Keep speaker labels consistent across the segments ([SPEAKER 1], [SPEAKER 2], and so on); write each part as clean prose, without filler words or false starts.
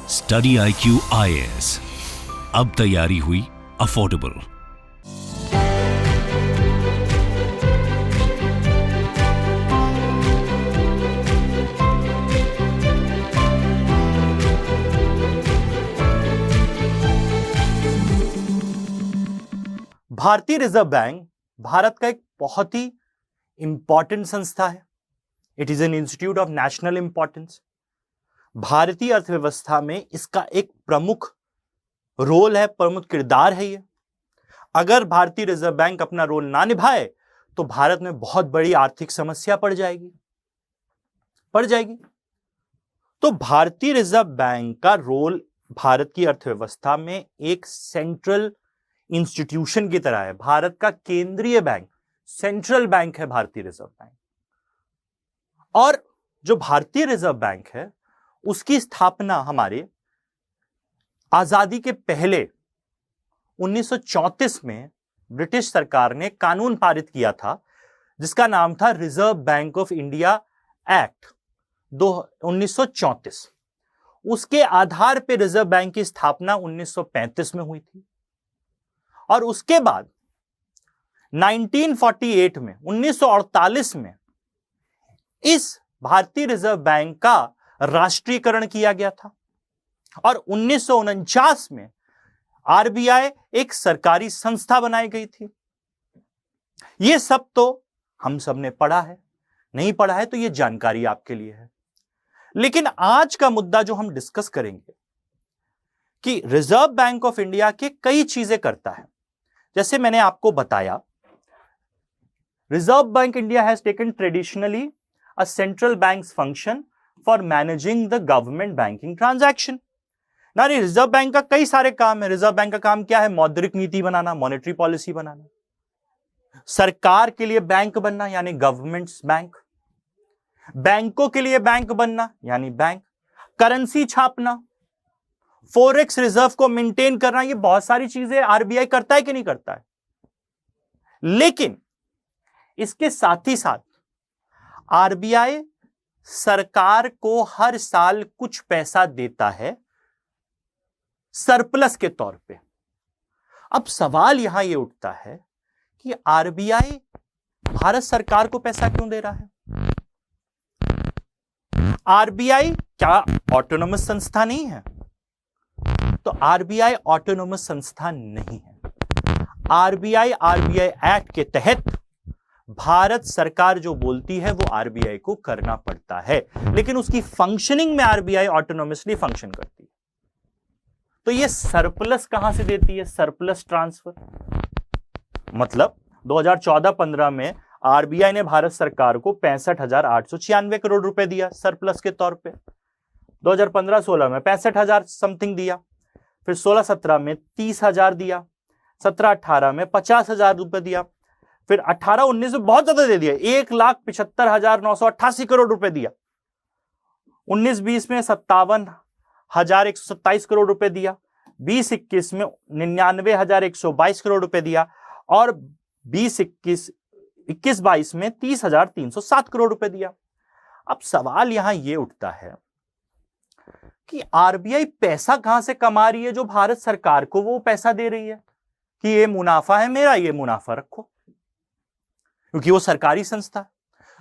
[SPEAKER 1] Study IQ IAS, अब तैयारी हुई अफोर्डेबल।
[SPEAKER 2] भारतीय रिजर्व बैंक भारत का एक बहुत ही इंपॉर्टेंट संस्था है। It is an institute of national importance. भारतीय अर्थव्यवस्था में इसका एक प्रमुख रोल है, प्रमुख किरदार है ये। अगर भारतीय रिजर्व बैंक अपना रोल ना निभाए तो भारत में बहुत बड़ी आर्थिक समस्या पड़ जाएगी। तो भारतीय रिजर्व बैंक का रोल भारत की अर्थव्यवस्था में एक सेंट्रल इंस्टीट्यूशन की तरह है। भारत का केंद्रीय बैंक, सेंट्रल बैंक है भारतीय रिजर्व बैंक। और जो भारतीय रिजर्व बैंक है उसकी स्थापना हमारे आजादी के पहले 1934 में ब्रिटिश सरकार ने कानून पारित किया था जिसका नाम था reserve bank of India act 1934। उसके आधार पर रिजर्व बैंक की स्थापना 1935 में हुई थी। और उसके बाद 1948 में 1948 में इस भारतीय रिजर्व बैंक का राष्ट्रीयकरण किया गया था। और 1949 में आरबीआई एक सरकारी संस्था बनाई गई थी। यह सब तो हम सब ने पढ़ा है, नहीं पढ़ा है तो यह जानकारी आपके लिए है। लेकिन आज का मुद्दा जो हम डिस्कस करेंगे कि रिजर्व बैंक ऑफ इंडिया के कई चीजें करता है। जैसे मैंने आपको बताया, reserve bank India has taken traditionally a central banks function for managing the government banking transaction. ना रिजर्व बैंक का कई सारे काम है। रिजर्व बैंक का काम क्या है? मौद्रिक नीति बनाना, मॉनेटरी पॉलिसी बनाना, सरकार के लिए बैंक बनना यानी गवर्नमेंट्स बैंक, बैंकों के लिए बैंक बनना यानी बैंक, करेंसी छापना, फॉरेक्स रिजर्व को मेंटेन करना। ये बहुत सारी चीजें आरबीआई करता है कि नहीं करता है। लेकिन इसके साथ ही साथ आरबीआई सरकार को हर साल कुछ पैसा देता है सरप्लस के तौर पे। अब सवाल यहां यह उठता है कि आरबीआई भारत सरकार को पैसा क्यों दे रहा है? आरबीआई क्या ऑटोनोमस संस्था नहीं है? तो आरबीआई ऑटोनोमस संस्था नहीं है। आरबीआई एक्ट के तहत भारत सरकार जो बोलती है वो आरबीआई को करना पड़ता है। लेकिन उसकी फंक्शनिंग में आरबीआई ऑटोनोमसली फंक्शन करती है। तो ये सरप्लस कहां से देती है? Surplus transfer. मतलब 2014-15 में आरबीआई ने भारत सरकार को 65,896 करोड़ रुपए दिया सरप्लस के तौर पे। 2015-16 में 65,000 समथिंग दिया। फिर 16-17 में 30,000 दिया। 17-18 में 50,000 रुपए दिया। फिर 18-19 में बहुत ज्यादा दे दिया, 1,75,988 करोड़ रुपए दिया। 19-20 में 57,127 करोड़ रुपए दिया। 20-21 में 99,122 करोड़ रुपए दिया। और 21-22 में 30,307 करोड़ रुपए दिया। अब सवाल यहां यह उठता है कि आरबीआई पैसा कहां से कमा रही है जो भारत सरकार को वो पैसा दे रही है कि ये मुनाफा है मेरा, ये मुनाफा रखो। क्योंकि वो सरकारी संस्था,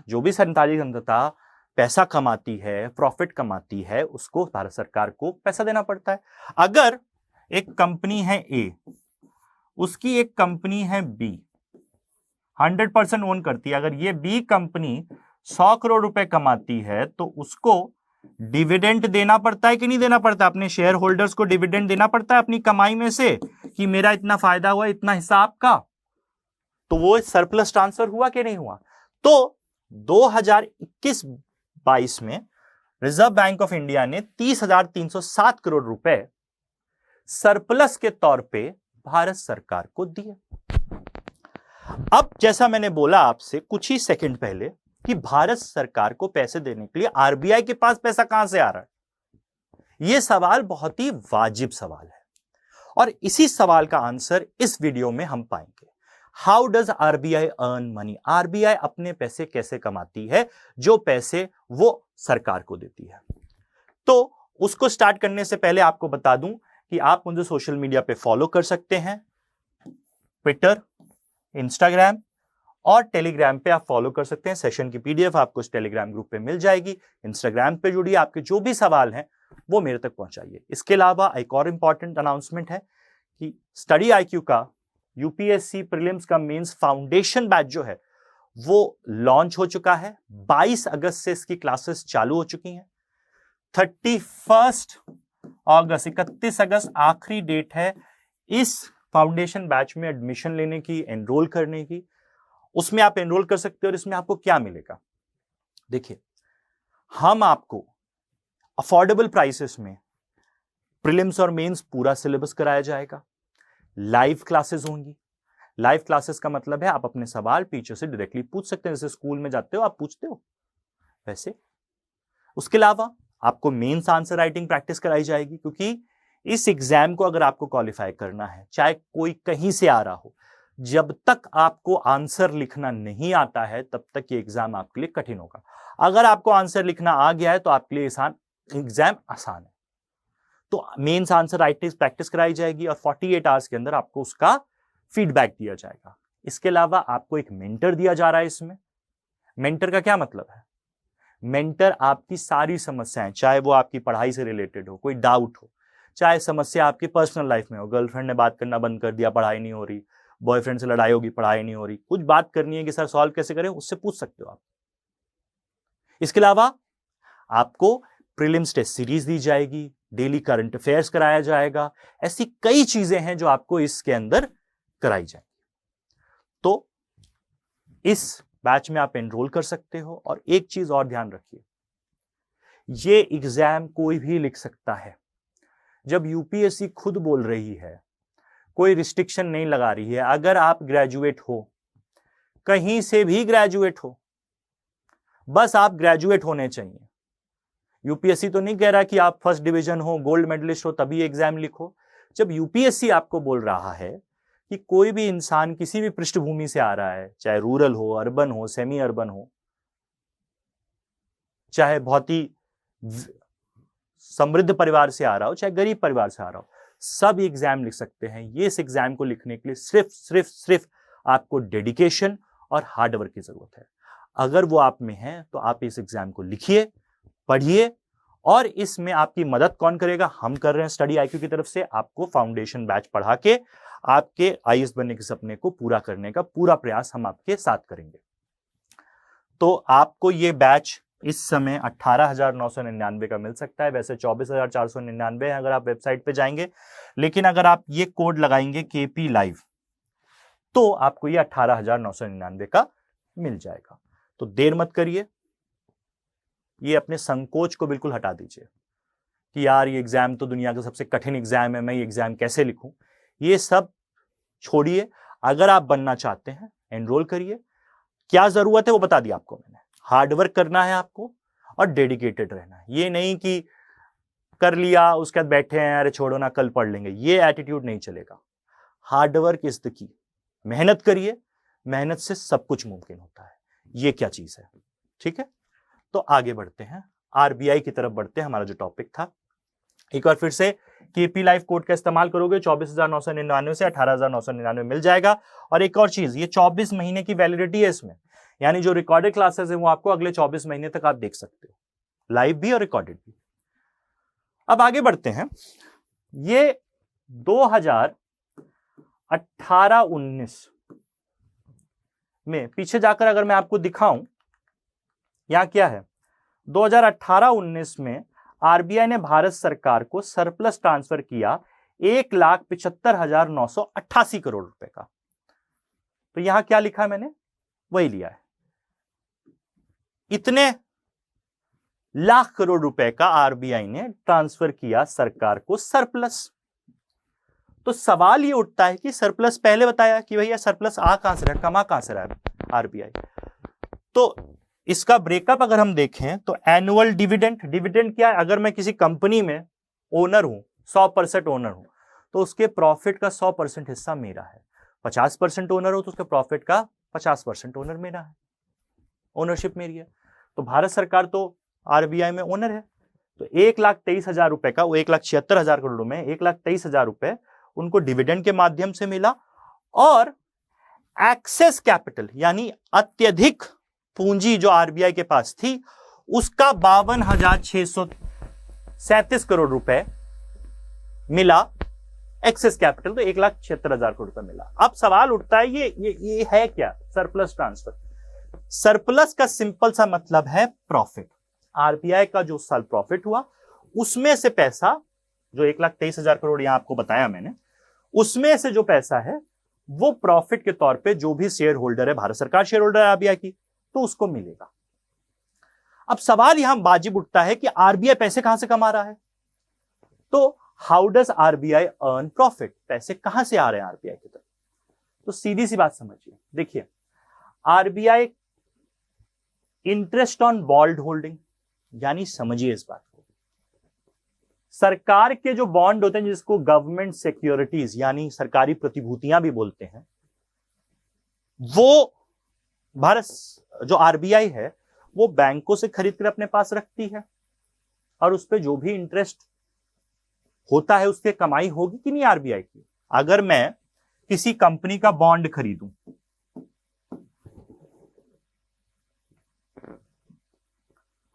[SPEAKER 2] जो भी सरकारी संस्था पैसा कमाती है, प्रॉफिट कमाती है, उसको भारत सरकार को पैसा देना पड़ता है। अगर एक कंपनी है ए, उसकी एक कंपनी है बी, 100% ओन करती है। अगर ये बी कंपनी 100 करोड़ रुपए कमाती है तो उसको डिविडेंड देना पड़ता है कि नहीं देना पड़ता? अपने शेयर होल्डर्स को डिविडेंड देना पड़ता है अपनी कमाई में से कि मेरा इतना फायदा हुआ, इतना हिस्सा आपका। तो वो सरप्लस ट्रांसफर हुआ कि नहीं हुआ? तो 2021-22 में रिजर्व बैंक ऑफ इंडिया ने 30,307 करोड़ रुपए सरप्लस के तौर पे भारत सरकार को दिए। अब जैसा मैंने बोला आपसे कुछ ही सेकंड पहले कि भारत सरकार को पैसे देने के लिए आरबीआई के पास पैसा कहां से आ रहा है, यह सवाल बहुत ही वाजिब सवाल है। और इसी सवाल का आंसर इस वीडियो में हम पाएंगे। How does RBI earn money? RBI अपने पैसे कैसे कमाती है, जो पैसे वो सरकार को देती है। तो उसको स्टार्ट करने से पहले आपको बता दूं कि आप मुझे सोशल मीडिया पे फॉलो कर सकते हैं। ट्विटर, इंस्टाग्राम और टेलीग्राम पे आप फॉलो कर सकते हैं। सेशन की पीडीएफ आपको इस टेलीग्राम ग्रुप पे मिल जाएगी। इंस्टाग्राम पे जुड़िए, आपके जो भी सवाल हैं वो मेरे तक पहुंचाइए। इसके अलावा एक और इंपॉर्टेंट अनाउंसमेंट है कि स्टडी आईक्यू का यूपीएससी प्रीलिम्स का मेंस फाउंडेशन बैच जो है वो लॉन्च हो चुका है। 22 अगस्त से इसकी क्लासेस चालू हो चुकी हैं। 31 अगस्त 31 अगस्त आखिरी डेट है इस फाउंडेशन बैच में एडमिशन लेने की, एनरोल करने की। उसमें आप एनरोल कर सकते हो और इसमें आपको क्या मिलेगा, देखिए, हम आपको अफोर्डेबल प्राइसेस में प्रीलिम्स और मेंस पूरा सिलेबस कराया जाएगा। लाइव क्लासेस होंगी। लाइव क्लासेस का मतलब है आप अपने सवाल टीचर से डायरेक्टली पूछ सकते हैं, जैसे स्कूल में जाते हो आप पूछते हो वैसे। उसके अलावा आपको मेंस आंसर राइटिंग प्रैक्टिस कराई जाएगी, क्योंकि इस एग्जाम को अगर आपको क्वालिफाई करना है, चाहे कोई कहीं से आ रहा हो, जब तक आपको आंसर लिखना नहीं आता है तब तक ये एग्जाम आपके लिए कठिन होगा। अगर आपको आंसर लिखना आ गया है तो आपके लिए एग्जाम आसान है। तो मेंस आंसर राइटिंग प्रैक्टिस कराई जाएगी और 48 आवर्स के अंदर आपको उसका फीडबैक दिया जाएगा। इसके अलावा आपको एक मेंटर दिया जा रहा है इसमें। मेंटर का क्या मतलब है? मेंटर आपकी सारी समस्याएं, चाहे वो आपकी पढ़ाई से रिलेटेड हो, कोई डाउट हो, चाहे समस्या आपकी पर्सनल लाइफ में हो, गर्लफ्रेंड ने बात करना बंद कर दिया, पढ़ाई नहीं हो रही, बॉयफ्रेंड से लड़ाई होगी, पढ़ाई नहीं हो रही, कुछ बात करनी है कि सर सॉल्व कैसे करें, उससे पूछ सकते हो आप। इसके अलावा आपको प्रीलिम्स टेस्ट सीरीज दी जाएगी, डेली करंट अफेयर्स कराया जाएगा। ऐसी कई चीजें हैं जो आपको इसके अंदर कराई जाएगी। तो इस बैच में आप एनरोल कर सकते हो। और एक चीज और ध्यान रखिए, ये एग्जाम कोई भी लिख सकता है। जब यूपीएससी खुद बोल रही है, कोई रिस्ट्रिक्शन नहीं लगा रही है, अगर आप ग्रेजुएट हो, कहीं से भी ग्रेजुएट हो, बस आप ग्रेजुएट होने चाहिए। यूपीएससी तो नहीं कह रहा कि आप फर्स्ट डिवीजन हो, गोल्ड मेडलिस्ट हो तभी एग्जाम लिखो। जब यूपीएससी आपको बोल रहा है कि कोई भी इंसान किसी भी पृष्ठभूमि से आ रहा है, चाहे रूरल हो, अर्बन हो, सेमी अर्बन हो, चाहे बहुत ही समृद्ध परिवार से आ रहा हो, चाहे गरीब परिवार से आ रहा हो, सब एग्जाम लिख सकते हैं। ये इस एग्जाम को लिखने के लिए सिर्फ आपको डेडिकेशन और हार्डवर्क की जरूरत है। अगर वो आप में है तो आप इस एग्जाम को लिखिए, पढ़िए। और इसमें आपकी मदद कौन करेगा? हम कर रहे हैं स्टडी आईक्यू की तरफ से। आपको फाउंडेशन बैच पढ़ा के आपके आईएएस बनने के सपने को पूरा करने का पूरा प्रयास हम आपके साथ करेंगे। तो आपको ये बैच इस समय 18,999 का मिल सकता है। वैसे 24,499 है अगर आप वेबसाइट पे जाएंगे, लेकिन अगर आप ये कोड लगाएंगे KP लाइव तो आपको ये 18,999 का मिल जाएगा। तो देर मत करिए, ये अपने संकोच को बिल्कुल हटा दीजिए कि यार ये एग्जाम तो दुनिया का सबसे कठिन एग्जाम है, मैं ये एग्जाम कैसे लिखूं। ये सब छोड़िए। अगर आप बनना चाहते हैं, एनरोल करिए। क्या जरूरत है वो बता दिया आपको मैंने। हार्डवर्क करना है आपको और डेडिकेटेड रहना है। ये नहीं कि कर लिया उसके बाद बैठे हैं, अरे छोड़ो ना कल पढ़ लेंगे, ये एटीट्यूड नहीं चलेगा। Hard work is the key. मेहनत करिए, मेहनत से सब कुछ मुमकिन होता है। ये क्या चीज है, ठीक है। तो आगे बढ़ते हैं, आरबीआई की तरफ बढ़ते हैं। हमारा जो टॉपिक था, एक बार फिर से केपी लाइव कोड का इस्तेमाल करोगे 24,999 से 18,999 मिल जाएगा। और एक और चीज, ये 24 महीने की वैलिडिटी है इसमें, यानी जो रिकॉर्डेड क्लासेस है वो आपको अगले 24 महीने तक आप देख सकते हो, लाइव भी और रिकॉर्डेड भी। अब आगे बढ़ते हैं। ये 2018-19 में पीछे जाकर अगर मैं आपको दिखाऊं, यहां क्या है, 2018-19 में आरबीआई ने भारत सरकार को सरप्लस ट्रांसफर किया 1,75,988 करोड़ रुपए का। तो यहां क्या लिखा है मैंने, वही लिया है। इतने लाख करोड़ रुपए का आरबीआई ने ट्रांसफर किया सरकार को सरप्लस। तो सवाल ये उठता है कि सरप्लस पहले बताया कि भैया सरप्लस आ कहां से रहा, कमा कहां से रहा है आरबीआई। तो इसका ब्रेकअप अगर हम देखें तो एनुअल डिविडेंड, डिविडेंड क्या है, अगर मैं किसी कंपनी में ओनर हूं, 100% ओनर हूं, तो उसके प्रॉफिट का 100% हिस्सा मेरा है। 50% ओनर हो तो उसके प्रॉफिट का 50% ओनर मेरा है, ओनरशिप मेरी है। तो भारत सरकार तो आरबीआई में ओनर है, तो 1,23,000 रुपए का, वो 1,76,000 करोड़ में 1,23,000 रुपए उनको डिविडेंड के माध्यम से मिला, और एक्सेस कैपिटल यानी अत्यधिक पूंजी जो आरबीआई के पास थी उसका 52,637 करोड़ रुपए मिला एक्सेस कैपिटल, तो 1,76,000 करोड़ रुपए मिला। अब सवाल उठता है ये है क्या सरप्लस ट्रांसफर? सरप्लस का सिंपल सा मतलब है प्रॉफिट। आरबीआई का जो साल प्रॉफिट हुआ उसमें से पैसा, जो 1,23,000 करोड़ यहां आपको बताया मैंने, उसमें से जो पैसा है वो प्रॉफिट के तौर पे जो भी शेयर होल्डर है, भारत सरकार शेयर होल्डर है आरबीआई की, तो उसको मिलेगा। अब सवाल यहां वाजिब उठता है कि आरबीआई पैसे कहां से कमा रहा है? तो how does RBI earn profit? पैसे कहां से आ रहे हैं आरबीआई की तरफ? तो सीधी सी बात समझिए, देखिए RBI interest on bond holding, यानी समझिए इस बात को, सरकार के जो बॉन्ड होते हैं जिसको गवर्नमेंट सिक्योरिटीज यानी सरकारी प्रतिभूतियां भी बोलते हैं, वो भारत जो आरबीआई है वो बैंकों से खरीद कर अपने पास रखती है, और उस पर जो भी इंटरेस्ट होता है उसके कमाई होगी कि नहीं आरबीआई की? अगर मैं किसी कंपनी का बॉन्ड खरीदूं,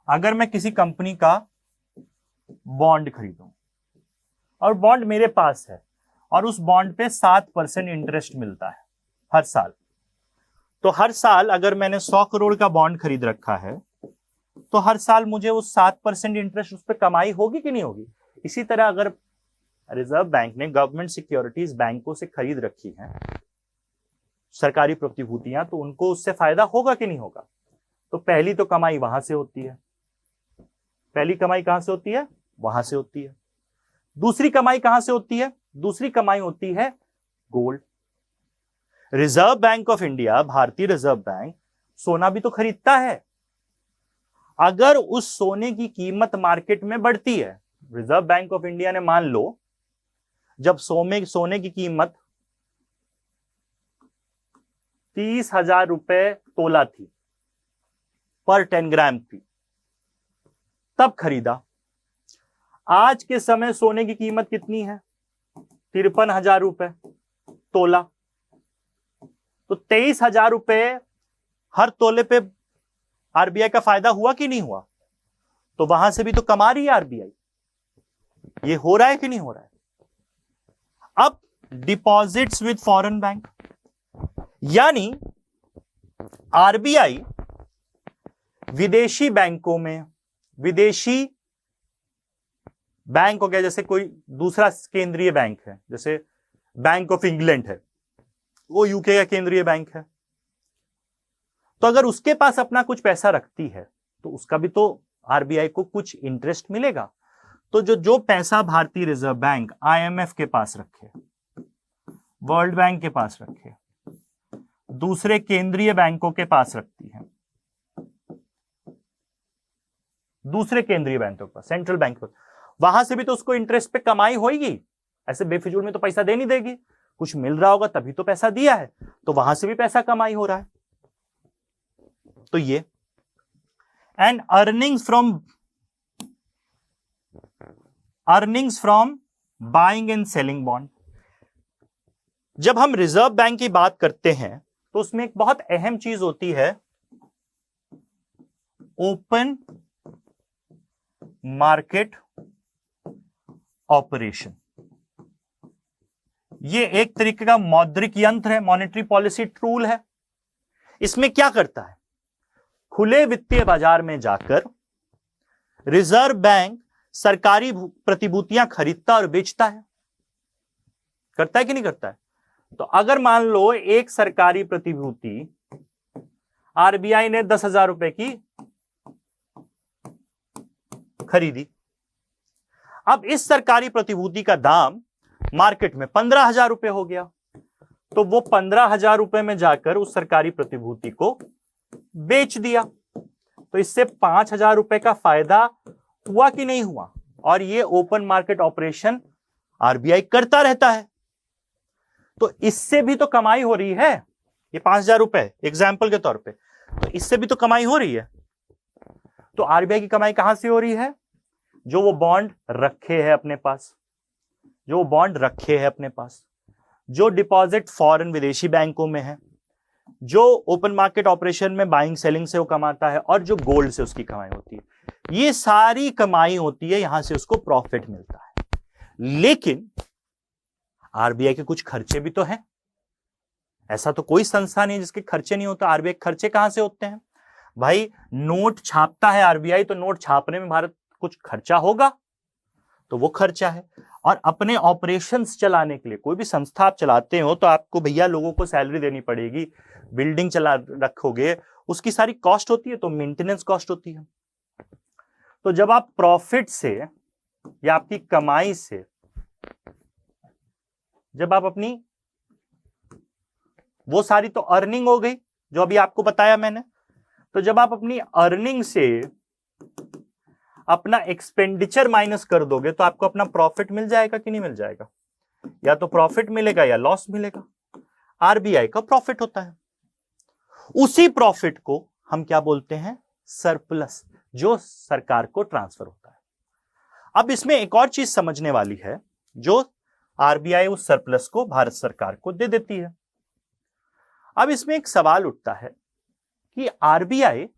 [SPEAKER 2] अगर मैं किसी कंपनी का बॉन्ड खरीदूं और बॉन्ड मेरे पास है और उस बॉन्ड पे 7% इंटरेस्ट मिलता है हर साल, तो हर साल अगर मैंने 100 करोड़ का बॉन्ड खरीद रखा है तो हर साल मुझे उस 7% इंटरेस्ट उस पर कमाई होगी कि नहीं होगी? इसी तरह अगर रिजर्व बैंक ने गवर्नमेंट सिक्योरिटीज बैंकों से खरीद रखी हैं, सरकारी प्रतिभूतियां, तो उनको उससे फायदा होगा कि नहीं होगा? तो पहली तो कमाई वहां से होती है, पहली कमाई कहां से होती है? वहां से होती है। दूसरी कमाई कहां से होती है? दूसरी कमाई होती है gold. Reserve bank of India, भारतीय रिजर्व बैंक, सोना भी तो खरीदता है। अगर उस सोने की कीमत मार्केट में बढ़ती है, रिजर्व बैंक ऑफ इंडिया ने मान लो जब सोने की कीमत 30,000 रुपए तोला थी पर 10 ग्राम थी, तब खरीदा। आज के समय सोने की कीमत कितनी है? 53,000 रुपए तोला। तो 23,000 रुपए हर तोले पे आरबीआई का फायदा हुआ कि नहीं हुआ? तो वहां से भी तो कमा रही है आरबीआई। ये हो रहा है कि नहीं हो रहा है? अब डिपॉजिट्स विद फॉरेन बैंक, यानी आरबीआई विदेशी बैंकों में, विदेशी बैंक हो गया, जैसे कोई दूसरा केंद्रीय बैंक है, जैसे बैंक ऑफ इंग्लैंड है, वो यूके का केंद्रीय बैंक है, तो अगर उसके पास अपना कुछ पैसा रखती है तो उसका भी तो आरबीआई को कुछ इंटरेस्ट मिलेगा। तो जो पैसा भारतीय रिजर्व बैंक आईएमएफ के पास रखे, वर्ल्ड बैंक के पास रखे, दूसरे केंद्रीय बैंकों के पास रखती है, दूसरे केंद्रीय बैंकों के पास, सेंट्रल बैंक पर, वहां से भी तो उसको इंटरेस्ट पे कमाई होगी। ऐसे बेफिजूल में तो पैसा दे नहीं देगी, कुछ मिल रहा होगा तभी तो पैसा दिया है, तो वहां से भी पैसा कमाई हो रहा है। तो ये and earnings from buying and selling bond. जब हम रिजर्व बैंक की बात करते हैं तो उसमें एक बहुत अहम चीज होती है, ओपन मार्केट ऑपरेशन। ये एक तरीके का मौद्रिक यंत्र है, मॉनेटरी पॉलिसी टूल है। इसमें क्या करता है? खुले वित्तीय बाजार में जाकर रिजर्व बैंक सरकारी प्रतिभूतियां खरीदता और बेचता है। करता है कि नहीं करता है? तो अगर मान लो एक सरकारी प्रतिभूति आरबीआई ने 10,000 रुपए की खरीदी, अब इस सरकारी प्रतिभूति का दाम मार्केट में 15,000 रुपए हो गया, तो वो 15,000 रुपए में जाकर उस सरकारी प्रतिभूति को बेच दिया, तो इससे 5,000 रुपए का फायदा हुआ कि नहीं हुआ? और ये ओपन मार्केट ऑपरेशन आरबीआई करता रहता है, तो इससे भी तो कमाई हो रही है। ये 5,000 रुपए एग्जाम्पल के तौर पे, तो इससे भी तो कमाई हो रही है। तो आरबीआई की कमाई कहां से हो रही है? जो वो बॉन्ड रखे हैं अपने पास, जो डिपॉजिट फॉरेन विदेशी बैंकों में है, जो ओपन मार्केट ऑपरेशन में बाइंग सेलिंग से वो कमाता है, और जो गोल्ड से उसकी कमाई होती है, ये सारी कमाई होती है, यहां से उसको प्रॉफिट मिलता है। लेकिन आरबीआई के कुछ खर्चे भी तो हैं। ऐसा तो कोई संस्था नहीं जिसके खर्चे नहीं होता। आरबीआई के खर्चे कहां से होते हैं भाई? नोट छापता है आरबीआई, तो नोट छापने में भारत कुछ खर्चा होगा, तो वो खर्चा है। और अपने ऑपरेशंस चलाने के लिए, कोई भी संस्था आप चलाते हो तो आपको भैया लोगों को सैलरी देनी पड़ेगी, बिल्डिंग चला रखोगे, उसकी सारी कॉस्ट होती है, तो मेंटेनेंस कॉस्ट होती है। तो जब आप प्रॉफिट से या आपकी कमाई से, जब आप अपनी, वो सारी तो अर्निंग हो गई जो अभी आपको बताया मैंने, तो जब आप अपनी अर्निंग से अपना एक्सपेंडिचर माइनस कर दोगे तो आपको अपना प्रॉफिट मिल जाएगा कि नहीं मिल जाएगा? या तो प्रॉफिट मिलेगा या लॉस मिलेगा। आरबीआई का प्रॉफिट होता है, उसी प्रॉफिट को हम क्या बोलते हैं? सरप्लस, जो सरकार को ट्रांसफर होता है। अब इसमें एक और चीज समझने वाली है, जो आरबीआई उस सरप्लस को भारत सरकार को दे देती है। अब इसमें एक सवाल उठता है कि आरबीआई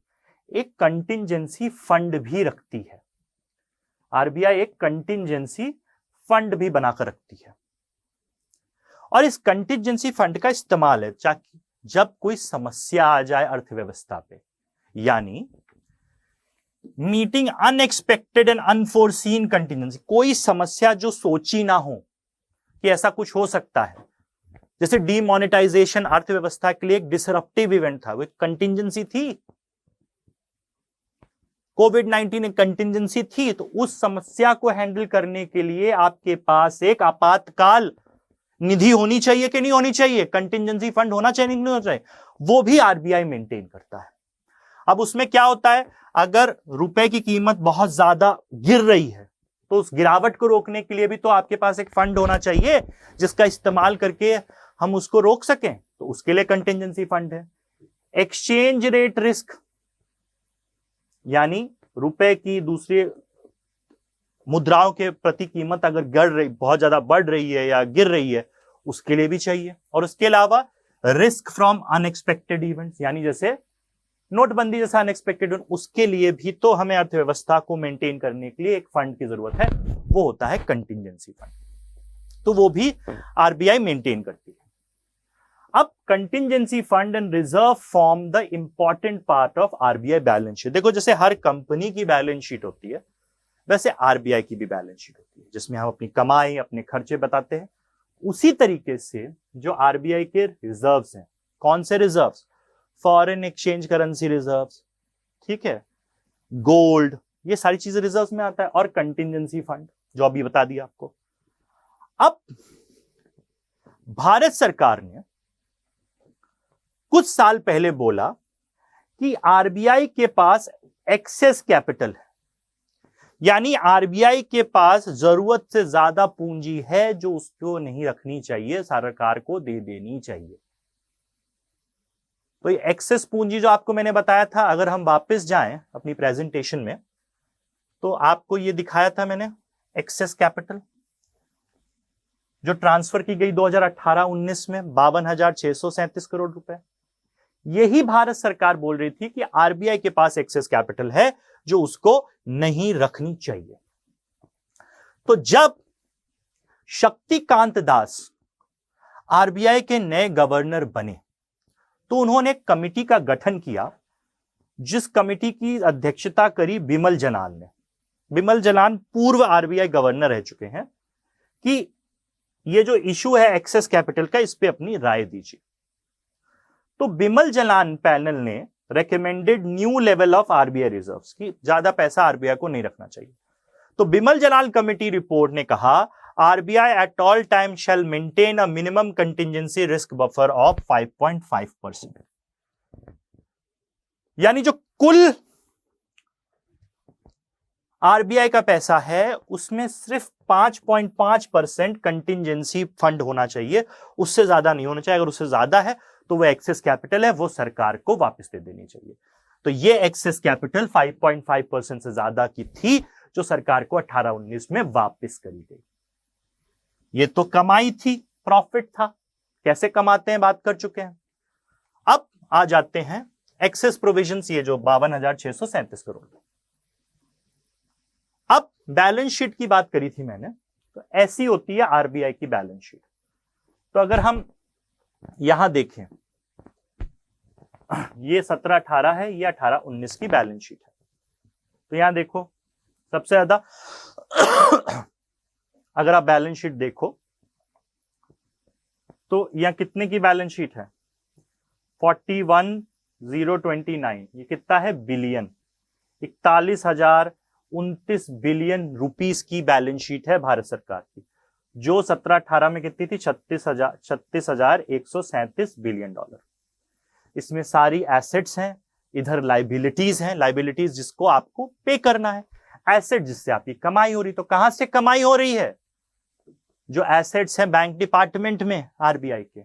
[SPEAKER 2] एक कंटिंजेंसी फंड भी रखती है। आरबीआई एक कंटिंजेंसी फंड भी बनाकर रखती है, और इस कंटिंजेंसी फंड का इस्तेमाल है ताकि जब कोई समस्या आ जाए अर्थव्यवस्था पे, यानी meeting unexpected and unforeseen contingency, कोई समस्या जो सोची ना हो कि ऐसा कुछ हो सकता है, जैसे डीमोनेटाइजेशन अर्थव्यवस्था के लिए एक डिसरप्टिव इवेंट था, वो एक कंटिंजेंसी थी। कोविड-19 एक कंटिंजेंसी थी। तो उस समस्या को हैंडल करने के लिए आपके पास एक आपातकाल निधि होनी चाहिए कि नहीं होनी चाहिए? कंटिंजेंसी फंड होना चाहिए नहीं होना चाहिए? वो भी आरबीआई मेंटेन करता है। अब उसमें क्या होता है, अगर रुपए की कीमत बहुत ज्यादा गिर रही है तो उस गिरावट को रोकने के लिए भी तो आपके पास एक फंड होना चाहिए जिसका इस्तेमाल करके हम उसको रोक सकें, तो उसके लिए कंटिंजेंसी फंड है। एक्सचेंज रेट रिस्क, यानी रुपए की दूसरी मुद्राओं के प्रति कीमत अगर बहुत ज्यादा बढ़ रही है या गिर रही है, उसके लिए भी चाहिए। और उसके अलावा रिस्क फ्रॉम अनएक्सपेक्टेड इवेंट्स, यानी जैसे नोटबंदी जैसा अनएक्सपेक्टेड, उसके लिए भी तो हमें अर्थव्यवस्था को मेंटेन करने के लिए एक फंड की जरूरत है, वो होता है कंटिंजेंसी फंड। तो वो भी आरबीआई मेंटेन करती है। अब contingency fund and reserve form the important part of RBI balance sheet. देखो, जैसे हर कंपनी की बैलेंस शीट होती है, वैसे आरबीआई की भी बैलेंस शीट होती है, जिसमें हम अपनी कमाई, अपने खर्चे बताते हैं। उसी तरीके से जो आरबीआई के रिजर्व्स हैं, कौन से reserves? Foreign exchange currency reserves, ठीक है, गोल्ड, ये सारी चीजें रिजर्व्स में आता है, और कंटिंजेंसी फंड जो अभी बता दिया आपको। अब भारत सरकार ने कुछ साल पहले बोला कि आरबीआई के पास एक्सेस कैपिटल है, यानी आरबीआई के पास जरूरत से ज्यादा पूंजी है जो उसको नहीं रखनी चाहिए, सरकार को दे देनी चाहिए। तो ये एक्सेस पूंजी जो आपको मैंने बताया था, अगर हम वापस जाएं अपनी प्रेजेंटेशन में, तो आपको ये दिखाया था मैंने एक्सेस कैपिटल जो ट्रांसफर की गई 2018-19 में 52,637 करोड़ रुपए। यही भारत सरकार बोल रही थी कि आरबीआई के पास एक्सेस कैपिटल है जो उसको नहीं रखनी चाहिए। तो जब शक्तिकांत दास आरबीआई के नए गवर्नर बने, तो उन्होंने एक कमिटी का गठन किया, जिस कमिटी की अध्यक्षता करी बिमल जलान ने। बिमल जलान पूर्व आरबीआई गवर्नर रह चुके हैं, कि ये जो इशू है एक्सेस कैपिटल का, इस पे अपनी राय दीजिए। तो बिमल जलान पैनल ने recommended new level of RBI reserves, की ज्यादा पैसा आरबीआई को नहीं रखना चाहिए। तो बिमल जलान कमिटी रिपोर्ट ने कहा, RBI at all time shall maintain a minimum contingency risk buffer of 5.5%, यानी जो कुल आरबीआई का पैसा है उसमें सिर्फ 5.5% कंटिंजेंसी फंड होना चाहिए, उससे ज्यादा नहीं होना चाहिए। अगर उससे ज्यादा है तो वो एक्सेस कैपिटल है, वो सरकार को वापस दे देनी चाहिए। तो ये एक्सेस कैपिटल 5.5% से ज्यादा की थी, जो सरकार को 18-19 में वापस करी गई। ये तो कमाई थी, प्रॉफिट था। कैसे कमाते हैं बात कर चुके हैं। अब आ जाते हैं एक्सेस प्रोविजंस, ये जो 52,637 करोड़। अब बैलेंस शीट की बात करी थी मैंने, तो ऐसी होती है आरबीआई की बैलेंस शीट। तो अगर हम यहां देखें, ये 17-18 है, ये 18-19 की बैलेंस शीट है। तो यहां देखो सबसे ज्यादा अगर आप बैलेंस शीट देखो तो यहां कितने की बैलेंस शीट है, 41,029। ये कितना है, बिलियन। 41,029 बिलियन रुपीस की बैलेंस शीट है भारत सरकार की, जो 17-18 में कितनी थी, 36,137 बिलियन डॉलर। इसमें सारी एसेट्स हैं, इधर लाइबिलिटीज हैं, लाइबिलिटीज जिसको आपको पे करना है, एसेट जिससे आपकी कमाई हो रही। तो कहां से कमाई हो रही है, जो एसेट्स हैं बैंक डिपार्टमेंट में आरबीआई के,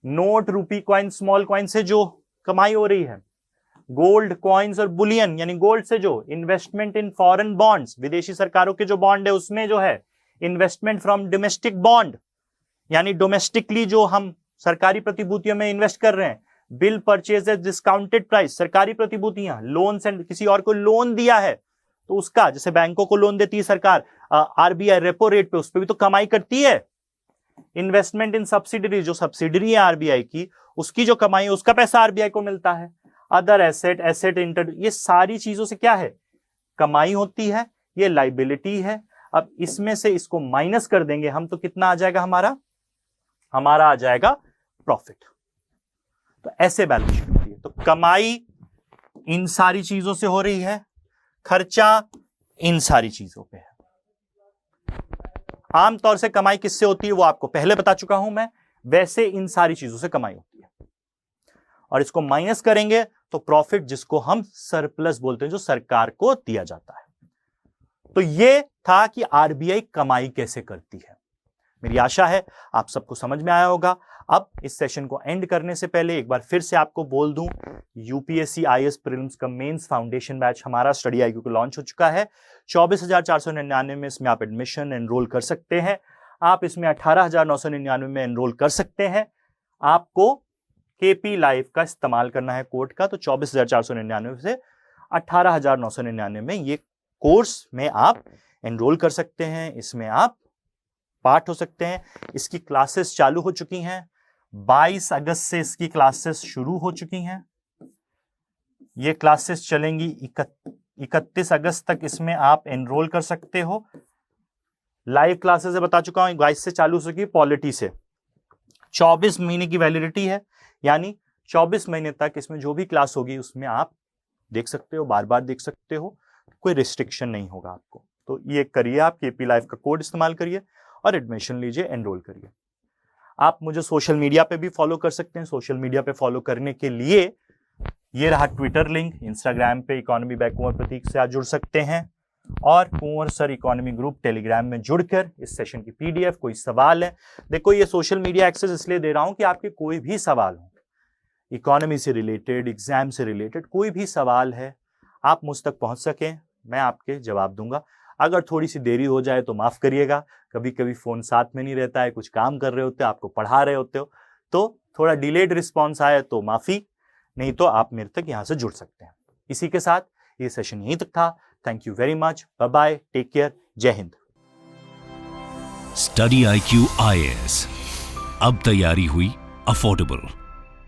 [SPEAKER 2] नोट, रूपी कॉइन, स्मॉल कॉइन से जो कमाई हो रही है, गोल्ड कॉइन्स और बुलियन यानी गोल्ड से जो इन्वेस्टमेंट इन फॉरेन बॉन्ड्स, विदेशी सरकारों के जो बॉन्ड है उसमें जो है इन्वेस्टमेंट फ्रॉम डोमेस्टिक बॉन्ड, यानी डोमेस्टिकली जो हम सरकारी प्रतिभूतियों में इन्वेस्ट कर रहे हैं, bill purchase eight discounted price, सरकारी प्रतिभूतियां, लोन से किसी और को लोन दिया है तो उसका, जैसे बैंकों को लोन देती है सरकार आरबीआई रेपो रेट पे, उस पर भी तो कमाई करती है। इन्वेस्टमेंट इन सब्सिडरी, जो सब्सिडरी है आरबीआई की, उसकी जो कमाई है उसका पैसा आरबीआई को मिलता है। अदर एसेट, एसेट इंटर, ये सारी चीजों से क्या है, कमाई होती है, ये लाइबिलिटी है। अब इसमें से इसको माइनस कर देंगे हम तो कितना आ जाएगा, हमारा आ जाएगा प्रॉफिट। तो ऐसे बैलेंस शीट होती है। तो कमाई इन सारी चीजों से हो रही है, खर्चा इन सारी चीजों पे है। आमतौर से कमाई किससे होती है वो आपको पहले बता चुका हूं मैं, वैसे इन सारी चीजों से कमाई होती है। और इसको माइनस करेंगे तो प्रॉफिट, जिसको हम सरप्लस बोलते हैं, जो सरकार को दिया जाता है। तो ये था कि आरबीआई कमाई कैसे करती है। मेरी आशा है आप सबको समझ में आया होगा। अब इस सेशन को एंड करने से पहले एक बार फिर से आपको बोल दूं, यूपीएससी आईएएस प्रीलिम्स का मेंस फाउंडेशन बैच हमारा स्टडी आईक्यू को लॉन्च हो चुका है। 24,499 में इसमें आप एडमिशन एनरोल कर सकते हैं। आप इसमें 18,999 में एनरोल कर सकते हैं। आपको केपी लाइव का इस्तेमाल करना है कोड का, तो 24,499 से 18,999 में ये कोर्स में आप एनरोल कर सकते हैं। इसमें आप पार्ट हो सकते हैं। इसकी क्लासेस चालू हो चुकी हैं, 22 अगस्त से इसकी क्लासेस शुरू हो चुकी हैं। ये क्लासेस चलेंगी 31 अगस्त तक, इसमें आप एनरोल कर सकते हो। लाइव क्लासेस बता चुका हूं, 22 से चालू हो चुकी, पॉलिटी से 24 महीने की वैलिडिटी है, यानी 24 महीने तक इसमें जो भी क्लास होगी उसमें आप देख सकते हो, बार बार देख सकते हो, कोई रिस्ट्रिक्शन नहीं होगा आपको। तो ये करिए, आप केपी लाइव का कोड इस्तेमाल करिए और एडमिशन लीजिए, एनरोल करिए। आप मुझे सोशल मीडिया पे भी फॉलो कर सकते हैं। सोशल मीडिया पे फॉलो करने के लिए ये रहा ट्विटर लिंक, इंस्टाग्राम पे इकोनॉमी बाय कुंवर प्रतीक से आप जुड़ सकते हैं, और कुंवर सर इकोनॉमी ग्रुप टेलीग्राम में जुड़कर इस सेशन की पीडीएफ, कोई सवाल है, देखो ये सोशल मीडिया एक्सेस इसलिए दे रहा हूं कि आपके कोई भी सवाल हो, इकोनॉमी से रिलेटेड, एग्जाम से रिलेटेड कोई भी सवाल है, आप मुझ तक पहुंच सकें, मैं आपके जवाब दूंगा। अगर थोड़ी सी देरी हो जाए तो माफ करिएगा, कभी कभी फोन साथ में नहीं रहता है, कुछ काम कर रहे होते हो, आपको पढ़ा रहे होते हो, तो थोड़ा डिलेड रिस्पॉन्स आए तो माफी, नहीं तो आप मेरे तक यहां से जुड़ सकते हैं। इसी के साथ ये सेशन यहीं तक था। Thank you very much, bye bye, take care, जय हिंद।
[SPEAKER 1] स्टडी IQ IAS, अब तैयारी हुई अफोर्डेबल।